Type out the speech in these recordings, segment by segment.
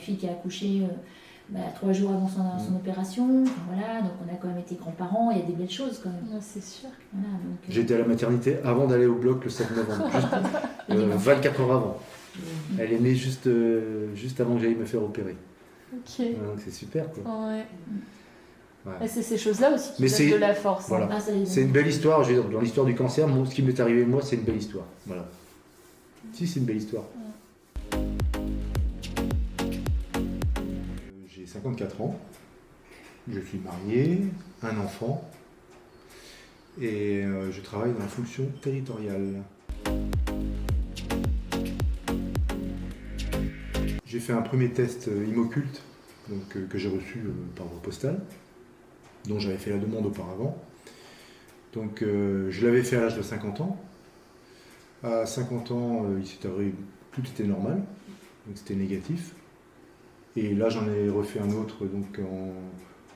fille qui a accouché 3 jours avant son opération. Enfin, voilà, donc on a quand même été grands-parents, il y a des belles choses quand même. Ouais, c'est sûr. Voilà, donc, J'étais à la maternité avant d'aller au bloc le 7 novembre, juste 24 heures avant. Elle est née juste avant que j'aille me faire opérer. Ok. Donc c'est super quoi. Ouais. Ouais. Et c'est ces choses-là aussi qui Mais donnent de la force. Voilà. Ah, C'est une belle histoire, je veux dire, dans l'histoire du cancer, ce qui m'est arrivé moi, c'est une belle histoire. Voilà. Si, c'est une belle histoire. J'ai 54 ans, je suis marié, un enfant, et je travaille dans la fonction territoriale. J'ai fait un premier test Immoculte, donc, que j'ai reçu par voie postale, dont j'avais fait la demande auparavant. Donc je l'avais fait à l'âge de 50 ans. À 50 ans, il s'est avéré que tout était normal, donc c'était négatif. Et là j'en ai refait un autre donc,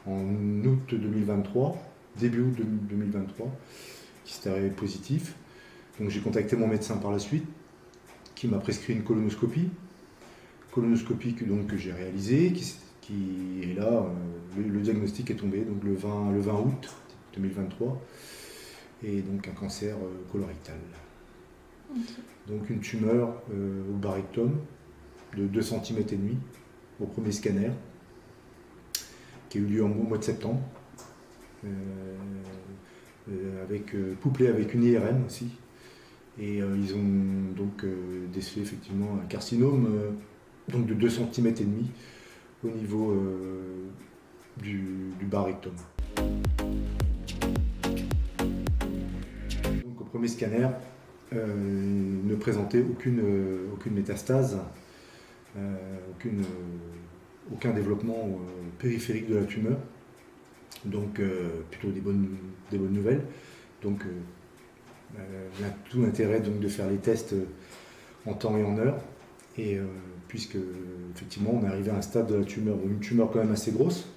en août 2023, début août 2023, qui s'est avéré positif. Donc j'ai contacté mon médecin par la suite, qui m'a prescrit une colonoscopie. Colonoscopie que j'ai réalisée, et là, le diagnostic est tombé donc le 20 août 2023, et donc un cancer colorectal. Okay. Donc une tumeur au bas rectum de 2,5 cm au premier scanner, qui a eu lieu au mois de septembre, couplé avec une IRM aussi. Et ils ont donc décelé effectivement un carcinome donc de 2,5 cm au niveau du bas rectum. Donc au premier scanner, ne présentait aucune métastase, aucun développement périphérique de la tumeur, donc plutôt des bonnes nouvelles. Donc on a tout l'intérêt donc de faire les tests en temps et en heure, et puisque effectivement on est arrivé à un stade de la tumeur, une tumeur quand même assez grosse,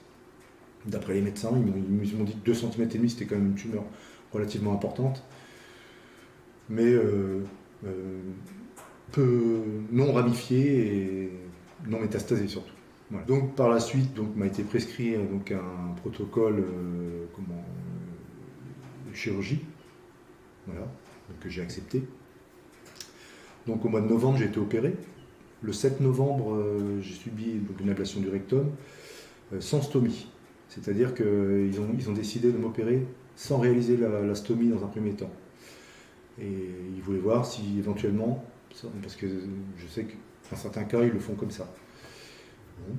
d'après les médecins, ils m'ont dit que 2,5 cm c'était quand même une tumeur relativement importante, mais peu non ramifiée et non métastasée surtout. Voilà. Donc par la suite m'a été prescrit donc, un protocole de chirurgie, voilà, que j'ai accepté. Donc au mois de novembre j'ai été opéré. Le 7 novembre j'ai subi donc, une ablation du rectum sans stomie. C'est-à-dire qu'ils ont décidé de m'opérer sans réaliser la stomie dans un premier temps. Et ils voulaient voir si éventuellement, parce que je sais que dans certains cas, ils le font comme ça. Bon.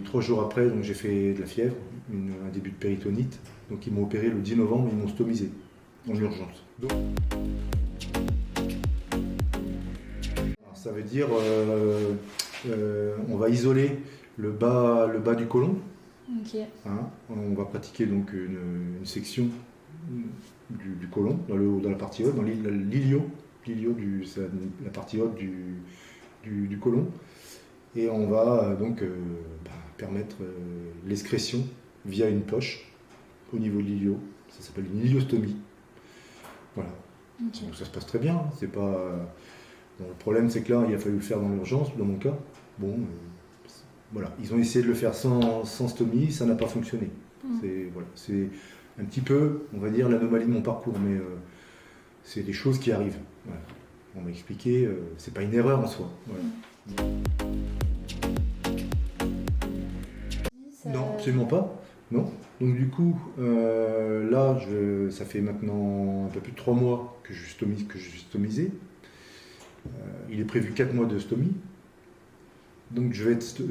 3 jours après, donc, j'ai fait de la fièvre, un début de péritonite. Donc ils m'ont opéré le 10 novembre et ils m'ont stomisé en urgence. Donc, alors, ça veut dire on va isoler le bas du côlon. Okay. Hein, on va pratiquer donc une section du côlon, dans la partie haute, dans l'ilio, c'est la partie haute du côlon, et on va donc permettre l'excrétion via une poche au niveau de l'ilio. Ça s'appelle une iliostomie. Voilà. Okay. Donc ça se passe très bien. C'est pas. Bon, le problème c'est que là il a fallu le faire dans l'urgence, dans mon cas. Bon. Voilà, ils ont essayé de le faire sans stomie, ça n'a pas fonctionné. C'est un petit peu, on va dire, l'anomalie de mon parcours, mais c'est des choses qui arrivent. Voilà. On m'a expliqué, c'est pas une erreur en soi. Voilà. Non, absolument pas. Non. Donc du coup, là, ça fait maintenant un peu plus de 3 mois que je suis stomisé. Il est prévu 4 mois de stomie. Donc je vais être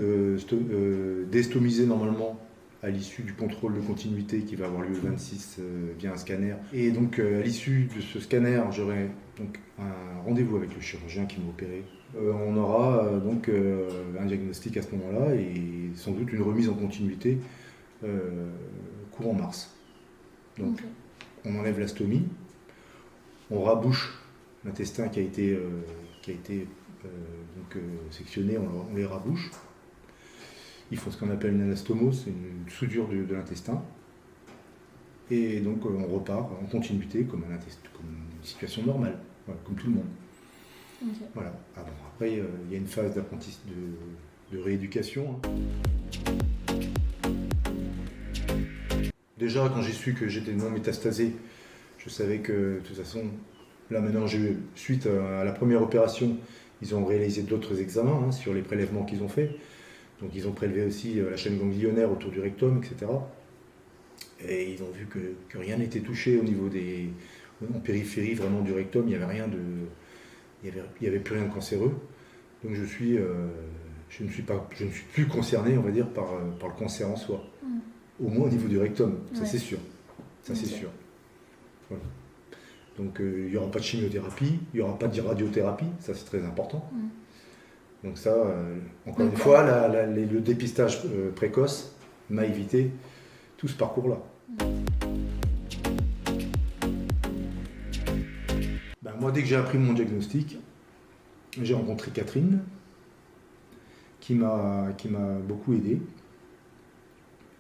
déstomisé normalement à l'issue du contrôle de continuité qui va avoir lieu le 26 via un scanner. Et donc à l'issue de ce scanner, j'aurai donc un rendez-vous avec le chirurgien qui m'a opéré. On aura donc un diagnostic à ce moment-là et sans doute une remise en continuité courant mars. Donc okay. On enlève la stomie, on rabouche l'intestin qui a été sectionnés, on les rabouche. Ils font ce qu'on appelle une anastomose, c'est une soudure de l'intestin. Et donc on repart en continuité comme une situation normale, voilà, comme tout le monde. Okay. Voilà. Ah bon, après, il y a une phase de rééducation. Déjà, quand j'ai su que j'étais non métastasé, je savais que de toute façon, là maintenant, suite à la première opération, ils ont réalisé d'autres examens sur les prélèvements qu'ils ont faits. Donc ils ont prélevé aussi la chaîne ganglionnaire autour du rectum, etc. Et ils ont vu que rien n'était touché au niveau en périphérie vraiment du rectum, il n'y avait rien de... Il n'y avait plus rien de cancéreux. Donc je ne suis plus concerné, on va dire, par le cancer en soi. Au moins au niveau du rectum, ça c'est sûr. Ça c'est sûr. Voilà. Donc il n'y aura pas de chimiothérapie, il n'y aura pas de radiothérapie, ça c'est très important. Donc ça, encore une fois, le dépistage précoce m'a évité tout ce parcours-là. Ben, moi, dès que j'ai appris mon diagnostic, j'ai rencontré Catherine, qui m'a beaucoup aidé.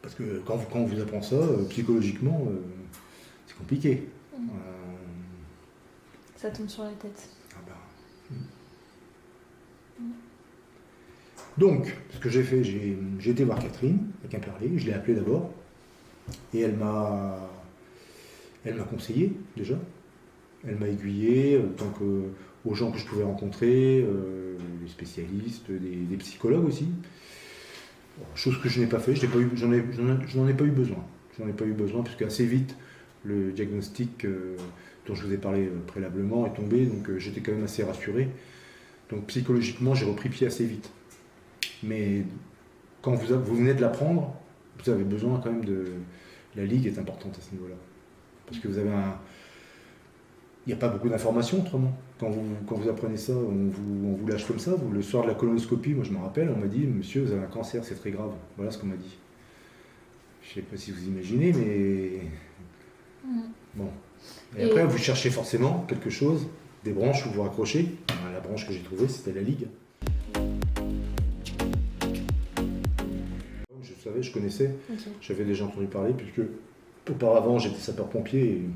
Parce que quand on vous apprend ça, psychologiquement, c'est compliqué. Ça tombe sur la tête. Ah ben. Donc, ce que j'ai fait, j'ai été voir Catherine à Quimperlé, je l'ai appelée d'abord, et elle m'a conseillé déjà. Elle m'a aiguillé aux gens que je pouvais rencontrer, des spécialistes, des psychologues aussi. Chose que je n'ai pas fait, je n'en ai pas eu besoin. J'en ai pas eu besoin, puisque assez vite, le diagnostic dont je vous ai parlé préalablement est tombé, donc j'étais quand même assez rassuré. Donc psychologiquement, j'ai repris pied assez vite. Mais quand vous venez de l'apprendre, vous avez besoin quand même de... La ligue est importante à ce niveau-là. Parce que vous avez il n'y a pas beaucoup d'informations autrement. Quand vous apprenez ça, on vous lâche comme ça. Le soir de la colonoscopie, moi je me rappelle, on m'a dit « Monsieur, vous avez un cancer, c'est très grave ». Voilà ce qu'on m'a dit. Je ne sais pas si vous imaginez, mais... Bon. Et après, vous cherchez forcément quelque chose, des branches où vous raccrochez. La branche que j'ai trouvée, c'était la ligue. Je savais, je connaissais, J'avais déjà entendu parler, puisque auparavant j'étais sapeur-pompier, et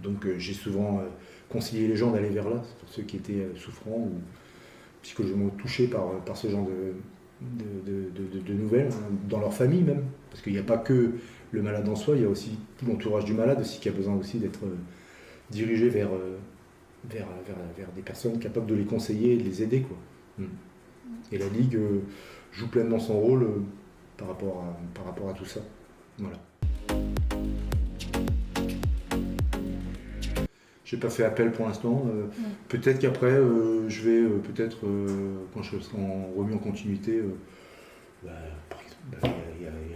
donc j'ai souvent conseillé les gens d'aller vers là, pour ceux qui étaient souffrants ou psychologiquement touchés par ce genre de nouvelles, dans leur famille même, parce qu'il n'y a pas que le malade en soi, il y a aussi tout l'entourage du malade aussi qui a besoin aussi d'être dirigé vers des personnes capables de les conseiller et de les aider, quoi. Et la Ligue joue pleinement son rôle par rapport à tout ça. Voilà. J'ai pas fait appel pour l'instant. Peut-être qu'après, je vais quand je serai remis en continuité, il y a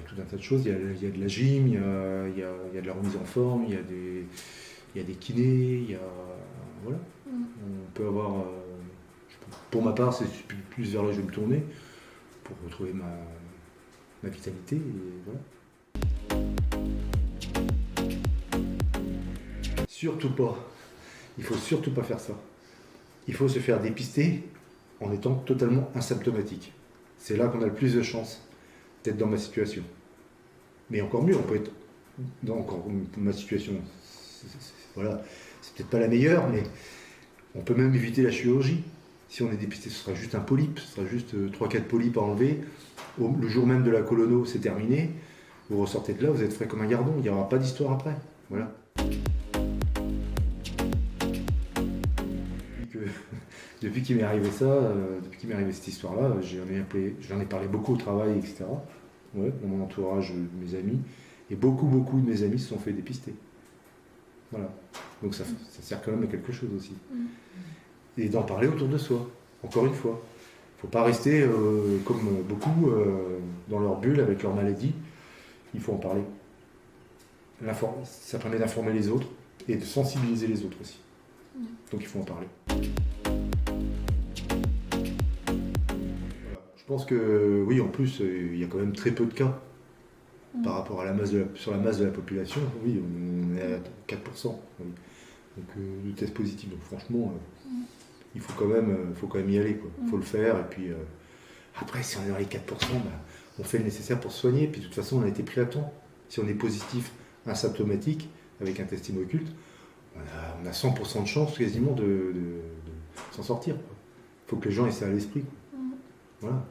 tout un tas de choses. Il y a de la gym, il y a de la remise en forme, il y a des kinés, voilà. On peut avoir... pour ma part, c'est plus vers là que je vais me tourner pour retrouver ma vitalité. Et voilà. Surtout pas. Il faut surtout pas faire ça. Il faut se faire dépister en étant totalement asymptomatique. C'est là qu'on a le plus de chances d'être dans ma situation. Mais encore mieux, on peut être dans ma situation. Voilà, c'est peut-être pas la meilleure, mais on peut même éviter la chirurgie. Si on est dépisté, ce sera juste un polype, ce sera juste 3-4 polypes à enlever. Le jour même de la colono, c'est terminé. Vous ressortez de là, vous êtes frais comme un gardon, il n'y aura pas d'histoire après. Voilà. Depuis qu'il m'est arrivé cette histoire-là, j'en ai parlé beaucoup au travail, etc. Ouais, dans mon entourage, mes amis. Et beaucoup de mes amis se sont fait dépister. Voilà. Donc ça sert quand même à quelque chose aussi. Et d'en parler autour de soi, encore une fois. Il ne faut pas rester comme beaucoup dans leur bulle avec leur maladie. Il faut en parler. Ça permet d'informer les autres et de sensibiliser les autres aussi. Donc il faut en parler. Voilà. Je pense que oui, en plus, il y a quand même très peu de cas par rapport à sur la masse de la population. Oui, on est à 4%. Oui. Donc de tests positifs. Donc franchement, il faut quand même y aller, quoi. Il faut le faire. Et puis après, si on est dans les 4%, on fait le nécessaire pour se soigner. Puis de toute façon, on a été pris à temps. Si on est positif, asymptomatique, avec un test occulte, on a 100% de chance quasiment de s'en sortir, quoi. Il faut que les gens aient ça à l'esprit, quoi. Voilà.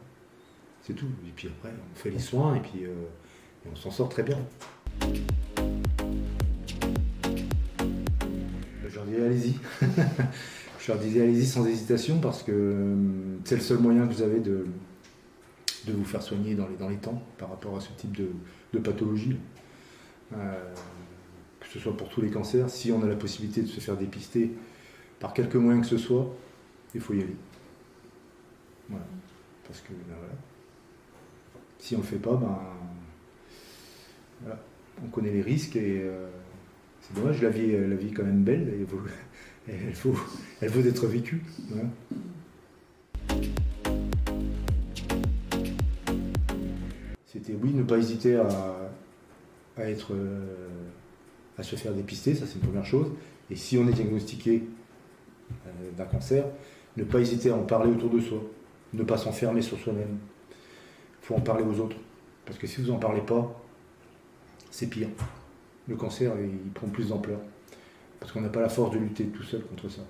C'est tout. Et puis après, on fait les soins et puis et on s'en sort très bien. Je leur disais, allez-y. Je leur disais, allez-y sans hésitation parce que c'est le seul moyen que vous avez de vous faire soigner dans les temps par rapport à ce type de pathologie. Que ce soit pour tous les cancers, si on a la possibilité de se faire dépister par quelque moyen que ce soit, il faut y aller. Voilà. Parce que voilà. Si on ne le fait pas, voilà. On connaît les risques et c'est dommage, la vie est quand même belle et elle vaut d'être vécue. Voilà. C'était oui, ne pas hésiter à se faire dépister, ça c'est une première chose. Et si on est diagnostiqué d'un cancer, ne pas hésiter à en parler autour de soi, ne pas s'enfermer sur soi-même. Il faut en parler aux autres. Parce que si vous n'en parlez pas, c'est pire. Le cancer, il prend plus d'ampleur. Parce qu'on n'a pas la force de lutter tout seul contre ça.